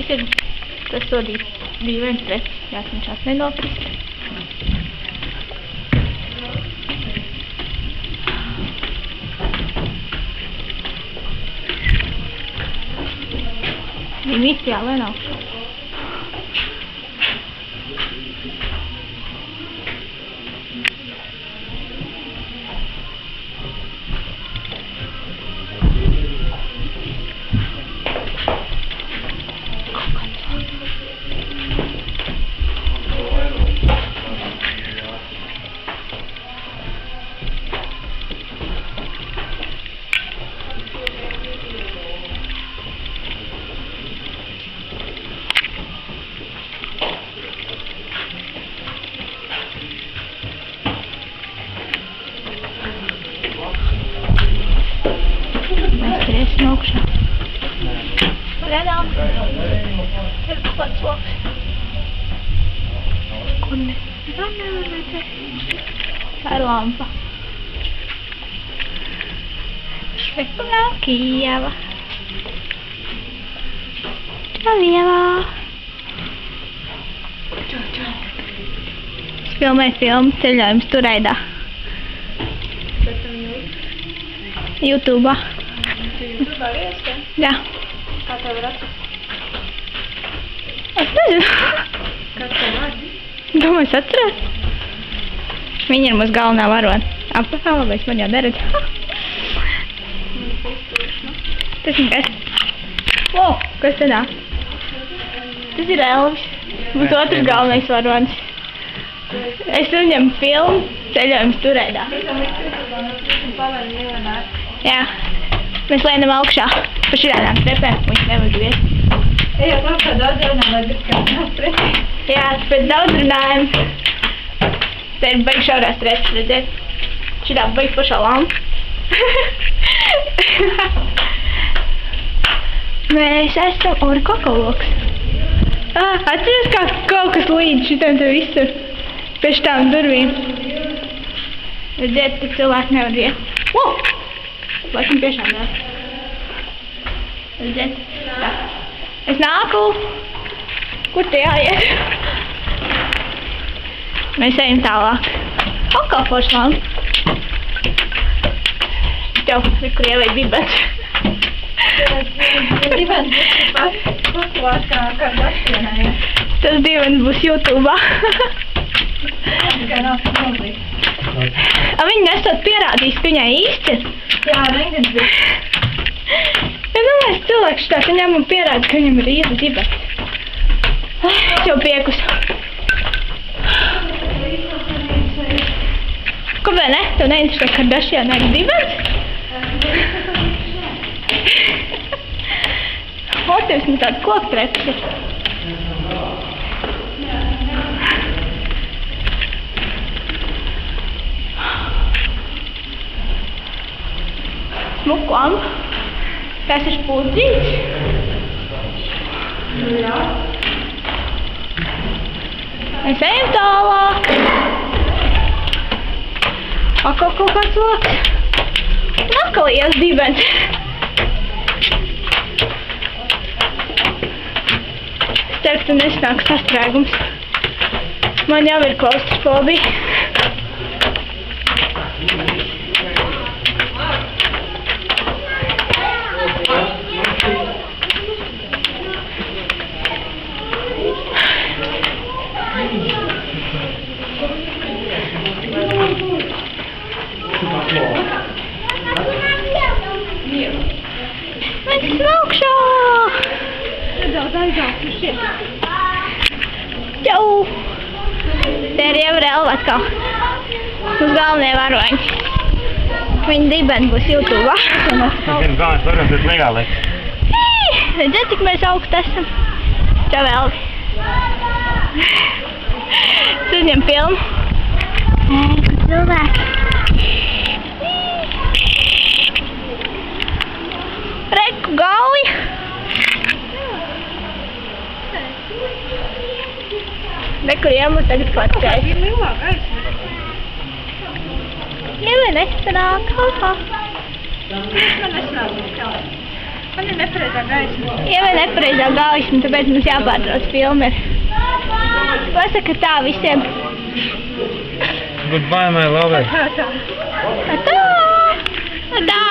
šis ir tas dīvains dress, jāsmačās nenokrist. Viņa visi jālēn augšā. Augšā. Redām. Ir kaut kāds loks. Kur ne? Tā nevar redzēt. Tā ir lampa. Šveklā Kijava. Čavievā. Es filmēju filmu Ceļojums Turaidā. YouTube'ā. YouTube'ā viesi, ja? Jā. Kā tev ir atrast? Es nezinu. Kāds tev vārdi? Domāju, es atceros. Viņa ir mūsu galvenā varona. Apakā, labais man jau neredz. Tas ir kas? O, kas tad nāk? Tas ir Elvis. Mūsu otrs galvenais varonis. Es uzņemu filmu Ceļojums Turaidā. Jā. Mēs lēnam augšā pa širādām trepēm, viņš nevar griezt. Ejot augšā daudz runā, lai grib kā nāk pretī. Jā, pēc daudz runājam. Te ir baigi šaurās trepes, redziet. Šitā baigi pašā lampa. Mēs esam Orkokoloks. Atceries, kā kaut kas līdz šitam te visur. Pēc tām durvīm. Redziet, te cilvēki nevar iet. Wow! Laikam tiešām nāk. Redziet. Tā. Es nāku. Kur te jāiet? Mēs ejam tālāk. O, kā forši lampa. Tev, kur ievēt dibens. Dibens paklās kā daždienai. Tas dibens būs YouTube'ā. Tikai nav smulīgi. Viņi nesot pierādījis, ka viņai īsti ir. Jā, rengens bija. Ja domāju, cilvēks šitās viņam un pierāda, ka viņam ir īsti dibens. Es jau piekus. Kāpēc ne? Tev neinteresē Kardashian ir dibens? O, tev vismaz tāda koktreps ir. Smukuam. Tas ir spūdzīts. Jā. Mēs ejam tālāk. Atkal kaut kāds loks. Un atkal ies dibens. Es ceru, ka tu nesanāk sastrēgums. Man jau ir klaustrofobija. Mēs esam augšā! Nedaudz aizāks uz šeit. Jau! Te ir jau Elva atkal. Mums galvenie varoņi. Viņa dibeni būs YouTube'ā. Viņam galvenais varonis ir legālais. Redziet, cik mēs augstu esam. Čau, Elvi. Es uzņem filmu. Kur cilvēki. Reku gauja. Reku iemūt tagad patkais. Ir lielāk aizsver. Ievai nesanāk. Man nesanāk. Man ir nepareizā gaisma. Ievai nepareizā gaisma, tāpēc mums jāpārtrauc filma. Pasaka tā visiem. Goodbye, my lover. Tā. Tā! Tā!